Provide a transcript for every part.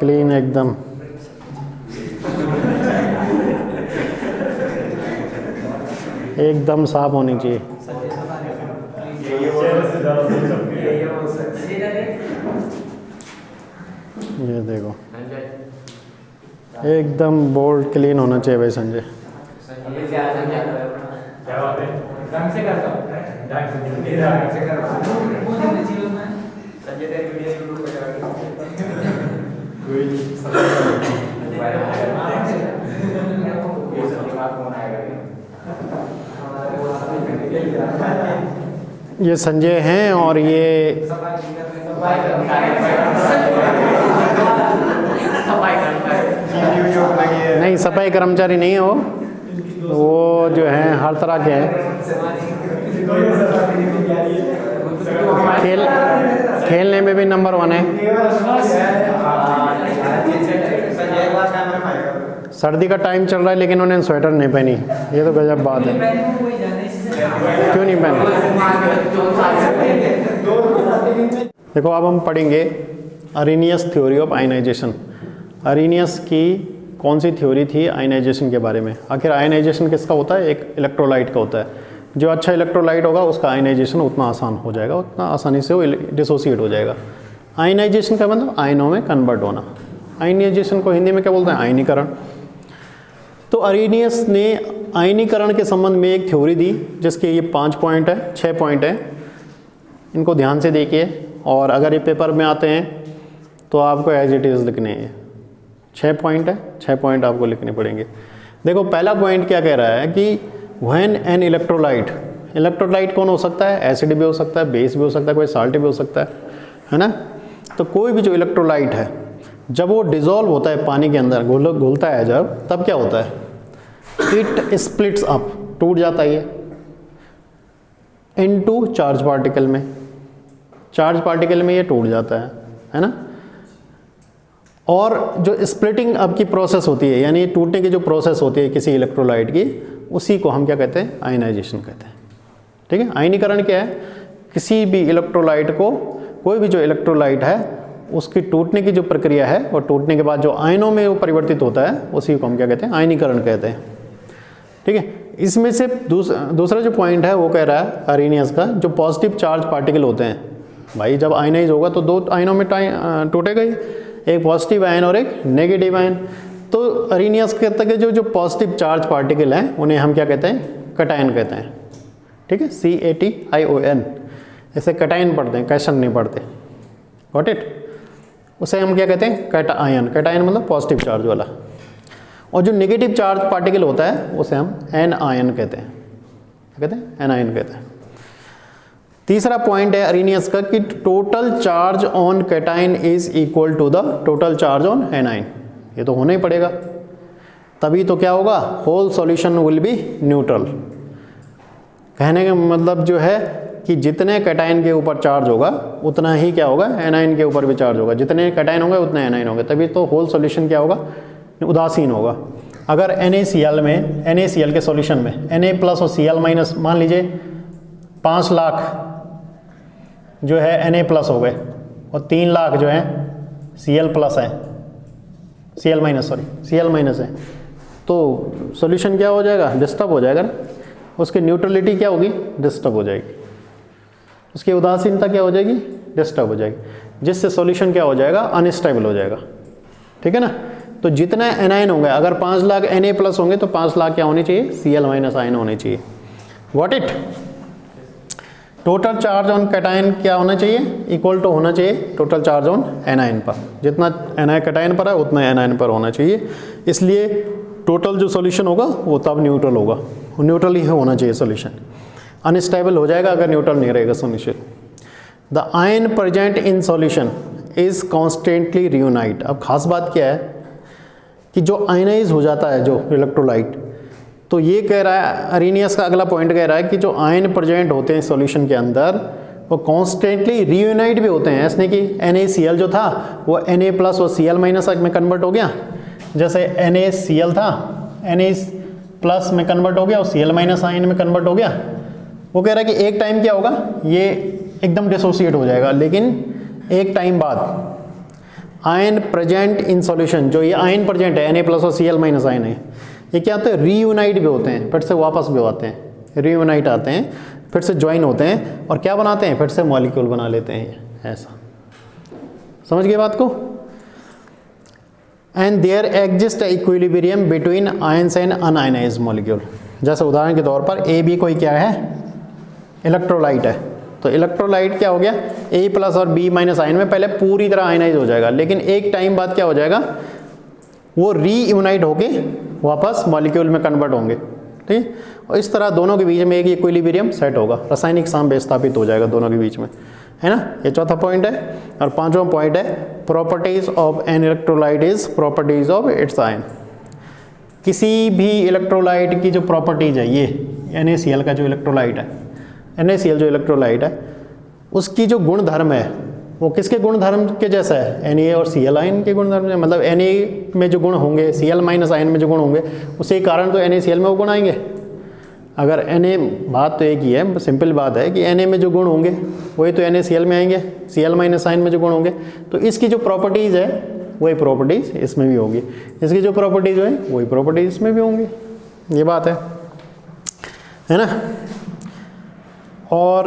Clean एकदम। एकदम साफ होनी चाहिए। ये देखो एकदम बोल्ड क्लीन होना चाहिए भाई संजय। ये संजय हैं और ये नहीं, सफाई कर्मचारी नहीं है वो जो है हर तरह के हैं। खेलने में भी नंबर 1 है। सर्दी का टाइम चल रहा है लेकिन उन्हें स्वेटर नहीं पहनी, ये तो गजब बात है। क्यों नहीं पहनी? देखो अब हम पढ़ेंगे Arrhenius theory of ionization. Arrhenius की कौन सी थ्योरी थी आयनाइजेशन के बारे में? आखिर आयनाइजेशन किसका होता है? एक इलेक्ट्रोलाइट का होता है। जो अच्छा इलेक्ट्रोलाइट होगा उसका आयनाइजेशन उतना आसान हो जाएगा, उतना आसानी से वो डिसोसिएट हो जाएगा। आयनाइजेशन का मतलब आयनों में कन्वर्ट होना। आयनाइजेशन को हिंदी में क्या बोलते हैं? आयनीकरण। तो अरेनियस ने आयनीकरण के संबंध में एक थ्योरी दी जिसके ये 5 पॉइंट है, 6 पॉइंट है। इनको ध्यान से देखिए और अगर ये पेपर में आते हैं तो आपको एज इट इज़ लिखने हैं। 6 पॉइंट है, 6 पॉइंट आपको लिखने पड़ेंगे। देखो पहला पॉइंट क्या कह रहा है कि व्हेन एन इलेक्ट्रोलाइट, इलेक्ट्रोलाइट कौन हो सकता है? एसिड भी हो सकता है, बेस भी हो सकता है, कोई साल्ट भी हो सकता है ना। तो कोई भी जो इलेक्ट्रोलाइट है जब वो डिज़ोल्व होता है पानी के अंदर, घुलता है जब, तब क्या होता है? इट स्प्लिट्स अप, टूट जाता है ये इनटू चार्ज पार्टिकल में। चार्ज पार्टिकल में ये टूट जाता है ना। और जो स्प्लिटिंग अप की प्रोसेस होती है, यानी टूटने की जो प्रोसेस होती है किसी इलेक्ट्रोलाइट की, उसी को हम क्या कहते हैं? आयनाइजेशन कहते हैं। ठीक है। आयनीकरण क्या है? किसी भी इलेक्ट्रोलाइट को, कोई भी जो इलेक्ट्रोलाइट है उसकी टूटने की जो प्रक्रिया है और टूटने के बाद जो आयनों में वो परिवर्तित होता है, उसी को हम क्या कहते हैं? आयनीकरण कहते हैं। ठीक है। इसमें से दूसरा जो पॉइंट है वो कह रहा है अरेनियस का, जो पॉजिटिव चार्ज पार्टिकल होते हैं भाई, जब आयनाइज होगा तो 2 आयनों में टूटेगा ही, एक पॉजिटिव आयन और एक नेगेटिव आयन। तो अरेनियस कहते हैं कि जो पॉजिटिव चार्ज पार्टिकल हैं उन्हें हम क्या कहते हैं? कैटायन कहते हैं। ठीक है। CATION, ऐसे कैटायन पढ़ते हैं, कैशन नहीं पढ़ते। Got it? उसे हम क्या कहते हैं? कैटायन। कैटायन मतलब पॉजिटिव चार्ज वाला। और जो नेगेटिव चार्ज पार्टिकल होता है उसे हम एनायन कहते हैं। क्या कहते हैं? एनायन कहते हैं। तीसरा पॉइंट है अरेनियस का कि total charge on cation is equal to the total charge on anion. ये तो होना ही पड़ेगा, तभी तो क्या होगा? Whole solution will be neutral. कहने का मतलब जो है कि जितने कैटायन के ऊपर चार्ज होगा उतना ही क्या होगा? एनायन के ऊपर भी चार्ज होगा। जितने कैटायन होंगे उतने एनायन होंगे, तभी तो होल सॉल्यूशन क्या होगा? उदासीन होगा। अगर NaCl में, NaCl के सॉल्यूशन में Na प्लस और Cl माइनस, मान लीजिए 5 लाख जो है Na प्लस हो गए और 3 लाख जो है Cl प्लस है, Cl माइनस है, तो सॉल्यूशन क्या हो जाएगा? डिस्टर्ब हो जाएगा ना। उसकी न्यूट्रलिटी क्या होगी? डिस्टर्ब हो जाएगी। उसकी उदासीनता क्या हो जाएगी? डिस्टर्ब हो जाएगी, जिससे सॉल्यूशन क्या हो जाएगा? अनस्टेबल हो जाएगा। ठीक है ना। तो जितने एनायन होंगे, अगर 5 लाख Na प्लस होंगे तो 5 लाख क्या होने चाहिए? Cl माइनस आयन होने चाहिए। What it? Total charge on cation क्या होना चाहिए? इक्वल टू होना चाहिए टोटल चार्ज ऑन एनायन पर। जितना एनायन कैटायन पर है उतना एनायन पर होना चाहिए। इसलिए टोटल जो सॉल्यूशन होगा वो तब न्यूट्रल होगा, न्यूट्रल ही होना चाहिए सॉल्यूशन। अनस्टेबल हो जाएगा अगर न्यूट्रल नहीं रहेगा solution. The ion present in solution is constantly reunite. अब खास बात क्या है कि जो आयनाइज हो जाता है जो इलेक्ट्रोलाइट, तो ये कह रहा है अरेनियस का अगला पॉइंट कह रहा है कि जो आयन प्रेजेंट होते हैं सॉल्यूशन के अंदर वो कॉन्स्टेंटली रियूनाइट भी होते हैं। ऐसे कि NaCl जो था वो Na प्लस और Cl माइनस में कन्वर्ट हो गया। जैसे NaCl था, Na प्लस में कन्वर्ट हो गया और Cl माइनस आयन में कन्वर्ट हो गया। वो कह रहा है कि एक टाइम क्या होगा? ये एकदम डिसोसिएट हो जाएगा, लेकिन एक टाइम बाद आयन प्रेजेंट इन सॉल्यूशन, जो ये आयन प्रेजेंट है Na+ और Cl- आयन है, ये क्या होते हैं, रीयूनाइट भी होते हैं, फिर से वापस भी आते हैं, रीयूनाइट आते हैं, फिर से ज्वाइन होते हैं और क्या बनाते हैं, फिर से मॉलिक्यूल बना लेते हैं। ऐसा समझ गए बात को। And there exist equilibrium between ions and unionized molecule. जैसे उदाहरण के तौर पर ए बी कोई क्या है, इलेक्ट्रोलाइट है, तो इलेक्ट्रोलाइट क्या हो गया, A+ और B- आयन में पहले पूरी तरह आयनाइज हो जाएगा, लेकिन एक टाइम बाद क्या हो जाएगा, वो रीयूनाइट होके वापस मॉलिक्यूल में कन्वर्ट होंगे। ठीक, और इस तरह दोनों के बीच में एक इक्विलिब्रियम सेट होगा, रासायनिक साम्य स्थापित हो जाएगा दोनों के बीच में, है ना। ये चौथा पॉइंट है। और पांचवा पॉइंट है properties of an electrolyte is properties of its ion. किसी भी इलेक्ट्रोलाइट की जो प्रॉपर्टीज है, ये NaCl का जो इलेक्ट्रोलाइट है, NaCl जो इलेक्ट्रोलाइट है, उसकी जो गुण धर्म है वो किसके गुण धर्म के जैसा है, Na और Cl आयन के गुण धर्म, मतलब Na में जो गुण होंगे, Cl- आयन में जो गुण होंगे, उसी कारण तो NaCl में वो गुण आएंगे। अगर Na, बात तो एक ही है, सिंपल बात है कि Na में जो गुण होंगे वही तो NaCl में आएंगे, Cl- आयन में जो गुण होंगे, तो इसकी जो प्रॉपर्टीज़ है वही प्रॉपर्टीज़ इसमें भी होगी, इसकी जो प्रॉपर्टीज़ है वही प्रॉपर्टीज़ इसमें भी होंगी। ये बात है ना। और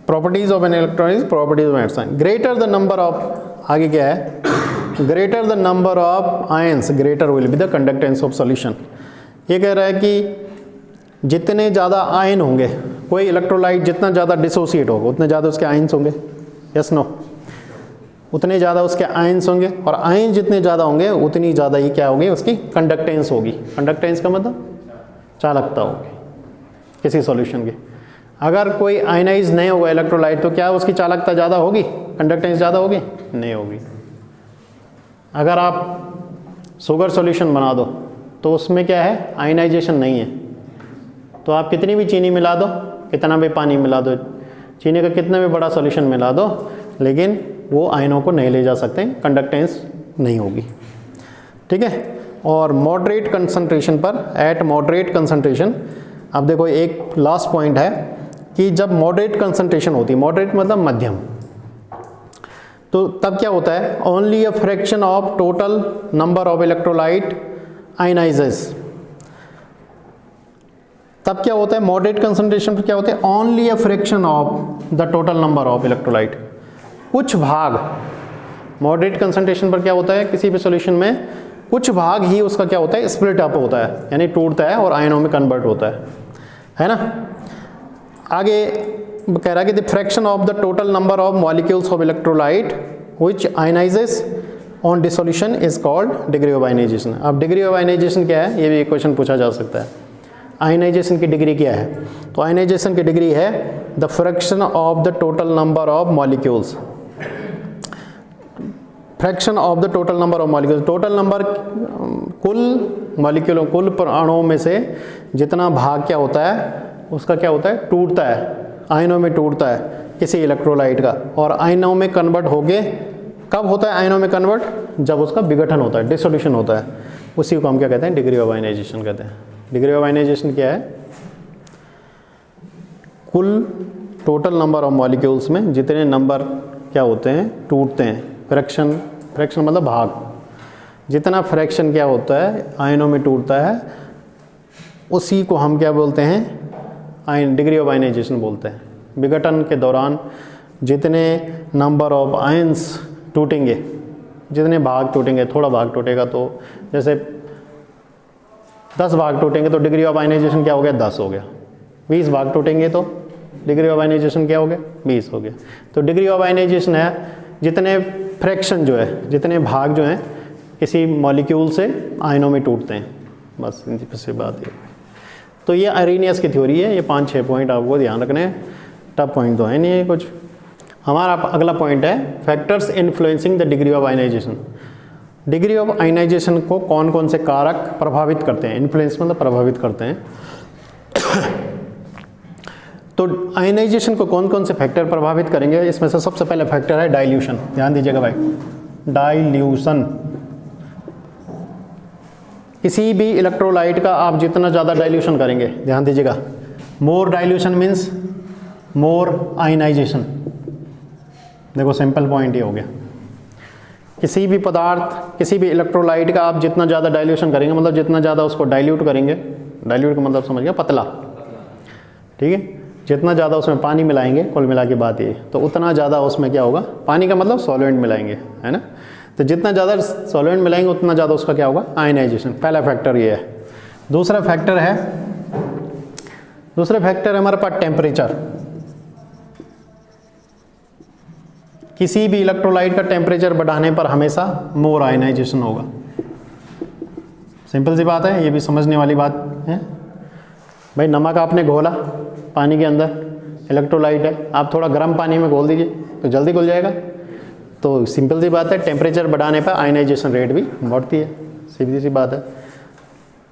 properties of an electron is properties of its ion. Greater the number of, आगे क्या है, greater the number of ions greater will be the conductance of solution. ये कह रहा है कि जितने ज़्यादा आयन होंगे, कोई इलेक्ट्रोलाइट जितना ज़्यादा डिसोसिएट होगा उतने ज़्यादा उसके आयंस होंगे, यस नो, उतने ज़्यादा उसके आयंस होंगे, और आयन जितने ज़्यादा होंगे उतनी ज़्यादा ही क्या होगी, उसकी कंडक्टेंस होगी। कंडक्टेंस का मतलब चालकता होगी किसी सॉल्यूशन की। अगर कोई आयनाइज नहीं होगा इलेक्ट्रोलाइट तो क्या उसकी चालकता ज़्यादा होगी, कंडक्टेंस ज़्यादा होगी, नहीं होगी। अगर आप शुगर सॉल्यूशन बना दो तो उसमें क्या है, आयनाइजेशन नहीं है, तो आप कितनी भी चीनी मिला दो, कितना भी पानी मिला दो, चीनी का कितना भी बड़ा सॉल्यूशन मिला दो, लेकिन वो आयनों को नहीं ले जा सकते, कंडक्टेंस नहीं होगी। ठीक है। और मॉडरेट कंसंट्रेशन पर, एट मॉडरेट कंसंट्रेशन, अब देखो एक लास्ट पॉइंट है कि जब मॉडरेट कंसंट्रेशन होती है, मॉडरेट मतलब मध्यम, तो तब क्या होता है, only a fraction of total number of electrolyte ionizes. तब क्या होता है, मॉडरेट कंसंट्रेशन पर क्या होता है, only a fraction of the total number of electrolyte, कुछ भाग। मॉडरेट कंसंट्रेशन पर क्या होता है, किसी भी सॉल्यूशन में कुछ भाग ही उसका क्या होता है, स्प्लिट अप होता है, यानी टूटता है और आयनों में कन्वर्ट होता है ना। आगे कह रहा है कि the fraction of the total number of molecules of electrolyte which ionizes on dissolution is called degree of ionization. अब डिग्री ऑफ आयनाइजेशन क्या है, ये भी एक क्वेश्चन पूछा जा सकता है। आयनाइजेशन की डिग्री क्या है, तो आयनाइजेशन की डिग्री है the fraction of the total number of molecules, fraction of the total number of molecules, total number कुल मॉलिक्यूलों, कुल अणुओं में से जितना भाग क्या होता है, उसका क्या होता है, टूटता है, आयनों में टूटता है किसी इलेक्ट्रोलाइट का, और आयनों में कन्वर्ट होके, कब होता है आयनों में कन्वर्ट, जब उसका विघटन होता है, डिसोल्यूशन होता है, उसी को हम क्या कहते हैं, डिग्री ऑफ आयनाइजेशन कहते हैं। डिग्री ऑफ आयनाइजेशन क्या है, कुल टोटल नंबर ऑफ मॉलिक्यूल्स में जितने नंबर क्या होते हैं, टूटते हैं, फ्रैक्शन, फ्रैक्शन मतलब भाग, जितना फ्रैक्शन क्या होता है आयनों में टूटता है, उसी को हम क्या बोलते हैं, आयन, डिग्री ऑफ आयनाइजेशन बोलते हैं। विघटन के दौरान जितने नंबर ऑफ आयंस टूटेंगे, जितने भाग टूटेंगे, थोड़ा भाग टूटेगा तो जैसे 10 भाग टूटेंगे तो डिग्री ऑफ आयनाइजेशन क्या हो गया, 10 हो गया। 20 भाग टूटेंगे तो डिग्री ऑफ आयनाइजेशन क्या हो गया, 20 हो गया। तो डिग्री ऑफ आयनाइजेशन है जितने फ्रैक्शन जो है, जितने भाग जो हैं किसी मॉलिक्यूल से आयनों में टूटते हैं, बस इसी बात है। तो ये अरेनियस की थ्योरी है, ये 5-6 पॉइंट आपको ध्यान रखने हैं, टफ पॉइंट तो है नहीं है कुछ। हमारा अगला पॉइंट है factors influencing the degree of ionization. Degree of ionization को कौन कौन से कारक प्रभावित करते हैं, इन्फ्लुएंस मतलब प्रभावित करते हैं। तो आयनाइजेशन को कौन कौन से फैक्टर प्रभावित करेंगे, इसमें से सबसे पहले फैक्टर है डाइल्यूशन। ध्यान दीजिएगा भाई, डाइल्यूशन। किसी भी इलेक्ट्रोलाइट का आप जितना ज़्यादा डाइल्यूशन करेंगे, ध्यान दीजिएगा, मोर डाइल्यूशन मीन्स मोर आयनाइजेशन। देखो सिंपल पॉइंट ये हो गया, किसी भी पदार्थ, किसी भी इलेक्ट्रोलाइट का आप जितना ज़्यादा डाइल्यूशन करेंगे, मतलब जितना ज़्यादा उसको डाइल्यूट करेंगे, डाइल्यूट का मतलब समझ गया पतला, ठीक है, जितना ज़्यादा उसमें पानी मिलाएंगे, कुल मिला के बात ये, तो उतना ज़्यादा उसमें क्या होगा, पानी का मतलब सॉल्वेंट मिलाएंगे, है ना, तो जितना ज़्यादा सॉल्वेंट मिलाएंगे उतना ज़्यादा उसका क्या होगा, आयनाइजेशन। पहला फैक्टर ये है। दूसरा फैक्टर है हमारे पास टेम्परेचर। किसी भी इलेक्ट्रोलाइट का टेम्परेचर बढ़ाने पर हमेशा मोर आयनाइजेशन होगा। सिंपल सी बात है, ये भी समझने वाली बात है। भाई नमक आपने घोला पानी के अंदर, इलेक्ट्रोलाइट है, आप थोड़ा गर्म पानी में घोल दीजिए तो जल्दी घुल जाएगा। तो सिंपल सी बात है, टेम्परेचर बढ़ाने पर आयनाइजेशन रेट भी बढ़ती है, सीधी सी बात है।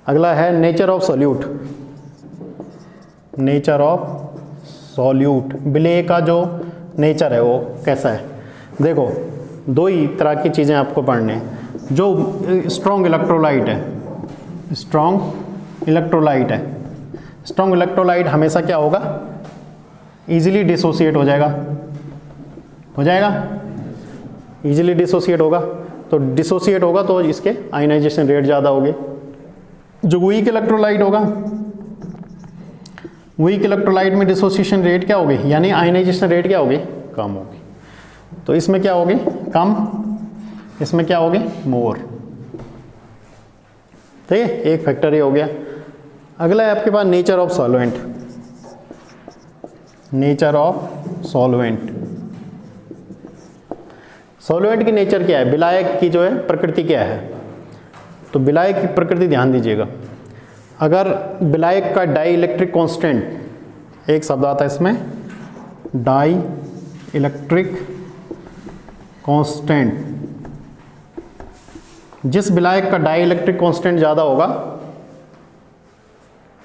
अगला है nature of solute. Nature of solute, विलेय का जो नेचर है वो कैसा है। देखो दो ही तरह की चीज़ें आपको पढ़ने हैं। जो स्ट्रॉन्ग इलेक्ट्रोलाइट है, स्ट्रॉन्ग इलेक्ट्रोलाइट हमेशा क्या होगा, इजीली डिसोसिएट हो जाएगा, इजीली डिसोसिएट होगा। तो डिसोसिएट होगा तो इसके आयनाइजेशन रेट ज़्यादा होगी। जो वीक इलेक्ट्रोलाइट होगा, वीक इलेक्ट्रोलाइट में डिसोसिएशन रेट क्या होगी, यानी आयनाइजेशन रेट क्या होगी, कम होगी। तो इसमें क्या होगी, कम, इसमें क्या होगी, मोर। ठीक है, एक फैक्टर ये हो गया। अगला है आपके पास nature of solvent. Nature of solvent, solvent की नेचर क्या है, विलायक की जो है प्रकृति क्या है। तो विलायक की प्रकृति ध्यान दीजिएगा। अगर विलायक का डाई इलेक्ट्रिक कॉन्स्टेंट, एक शब्द आता है इसमें, डाई इलेक्ट्रिक कांस्टेंट, जिस विलायक का डाई इलेक्ट्रिक कांस्टेंट ज़्यादा होगा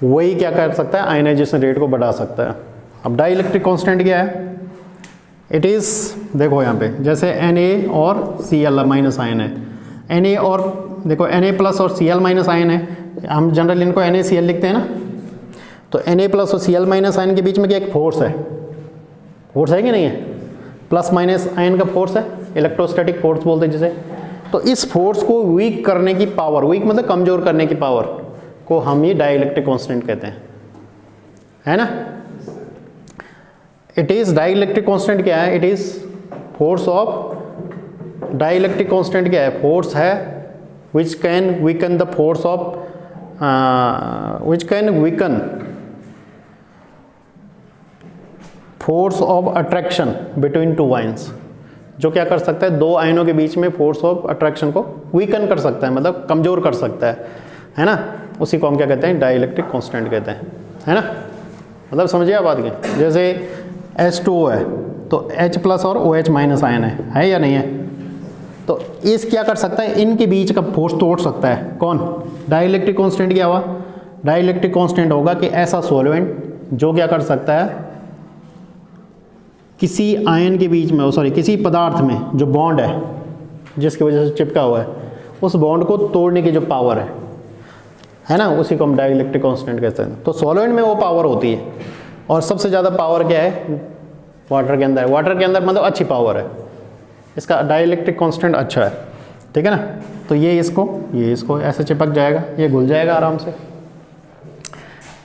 वही क्या कर सकता है, आयनाइजेशन रेट को बढ़ा सकता है। अब डाई इलेक्ट्रिक कांस्टेंट क्या है, इट इज़, देखो यहाँ पे जैसे Na और Cl माइनस आयन है, Na और देखो Na प्लस और Cl माइनस आयन है, हम जनरल इनको NaCl लिखते हैं ना। तो Na प्लस और Cl माइनस आयन के बीच में क्या एक फोर्स है, फोर्स है कि नहीं है, प्लस माइनस आयन का फोर्स है, इलेक्ट्रोस्टैटिक फोर्स बोलते हैं जिसे। तो इस फोर्स को वीक करने की पावर, वीक मतलब कमजोर करने की पावर को हम ये डाई इलेक्ट्रिक कॉन्स्टेंट कहते हैं, है ना। It is dielectric constant क्या है, it is force of, dielectric constant क्या है, फोर्स है which can weaken the force of, which can weaken force of attraction between two ions, जो क्या कर सकता है, दो आयनों के बीच में फोर्स ऑफ अट्रैक्शन को वीकन कर सकता है, मतलब कमजोर कर सकता है ना। उसी को हम क्या कहते हैं, डाई इलेक्ट्रिक कॉन्स्टेंट कहते हैं, है ना। मतलब समझिए आप बात की, जैसे H2O है तो H प्लस और OH माइनस आयन है या नहीं है। तो इस क्या कर सकता है, इनके बीच का फोर्स तोड़ सकता है कौन, डाई इलेक्ट्रिक कॉन्स्टेंट। क्या हुआ, डाई इलेक्ट्रिक कॉन्स्टेंट होगा कि ऐसा सॉल्वेंट जो क्या कर सकता है, किसी आयन के बीच में, सॉरी किसी पदार्थ में जो बॉन्ड है जिसकी वजह से चिपका हुआ है, उस बॉन्ड को तोड़ने की जो पावर है ना, उसी को हम डाई इलेक्ट्रिक कॉन्स्टेंट कहते हैं। तो सॉल्वेंट में वो पावर होती है, और सबसे ज़्यादा पावर क्या है, वाटर के अंदर। वाटर के अंदर मतलब अच्छी पावर है, इसका डाई इलेक्ट्रिक कॉन्स्टेंट अच्छा है, ठीक है ना। तो ये इसको ऐसे चिपक जाएगा, ये घुल जाएगा आराम से।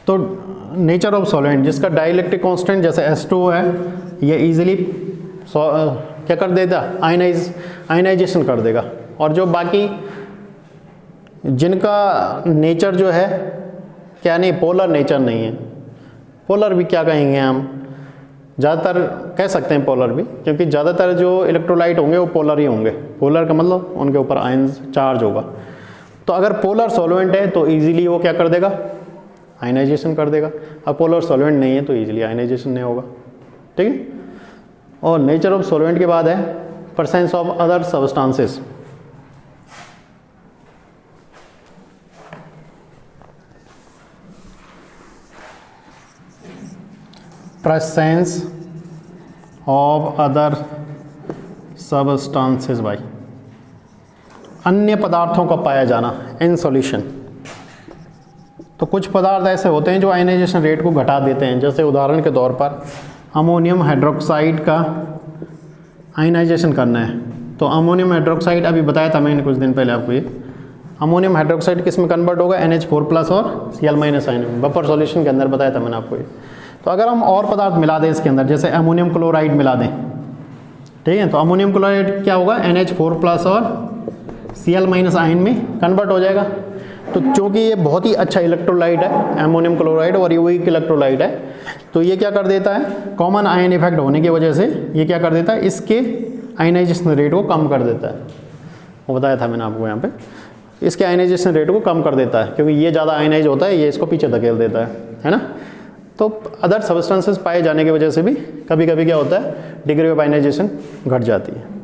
तो नेचर ऑफ सॉल्वेंट, जिसका डाई इलेक्ट्रिक कॉन्स्टेंट जैसे H2O है, ये इजीली क्या कर देगा, आयनाइजेशन कर देगा। और जो बाकी जिनका नेचर जो है क्या नहीं, पोलर नेचर नहीं है, पोलर भी क्या कहेंगे हम, ज़्यादातर कह सकते हैं पोलर भी, क्योंकि ज़्यादातर जो इलेक्ट्रोलाइट होंगे वो पोलर ही होंगे। पोलर का मतलब उनके ऊपर आयन चार्ज होगा। तो अगर पोलर सॉल्वेंट है तो इजीली वो क्या कर देगा, आयनाइजेशन कर देगा। अब पोलर सॉल्वेंट नहीं है तो इजीली आयनाइजेशन नहीं होगा, ठीक है। और नेचर ऑफ सॉल्वेंट के बाद है presence of other substances. Presence of other substances भाई, अन्य पदार्थों का पाया जाना इन सॉल्यूशन। तो कुछ पदार्थ ऐसे होते हैं जो आयनाइजेशन रेट को घटा देते हैं, जैसे उदाहरण के तौर पर अमोनियम हाइड्रोक्साइड का आयनाइजेशन करना है तो अमोनियम हाइड्रोक्साइड अभी बताया था मैंने कुछ दिन पहले आपको, ये अमोनियम हाइड्रोक्साइड किस में कन्वर्ट होगा, NH4+ और Cl- आयन में, बफर सॉल्यूशन के अंदर बताया था मैंने आपको ये। तो अगर हम और पदार्थ मिला दें इसके अंदर, जैसे अमोनियम क्लोराइड मिला दें, ठीक है, तो अमोनियम क्लोराइड क्या होगा, NH4+ और Cl- आयन में कन्वर्ट हो जाएगा। तो चूँकि ये बहुत ही अच्छा इलेक्ट्रोलाइट है अमोनियम क्लोराइड और ये वीक इलेक्ट्रोलाइट है, तो ये क्या कर देता है, कॉमन आयन इफेक्ट होने की वजह से ये क्या कर देता है, इसके आयनाइजेशन रेट को कम कर देता है। वो बताया था मैंने आपको यहाँ पे, इसके आयनाइजेशन रेट को कम कर देता है, क्योंकि ये ज़्यादा आयनाइज होता है, ये इसको पीछे धकेल देता है ना। तो अदर सब्सटेंसेस पाए जाने की वजह से भी कभी कभी क्या होता है, डिग्री ऑफ आयनाइजेशन घट जाती है।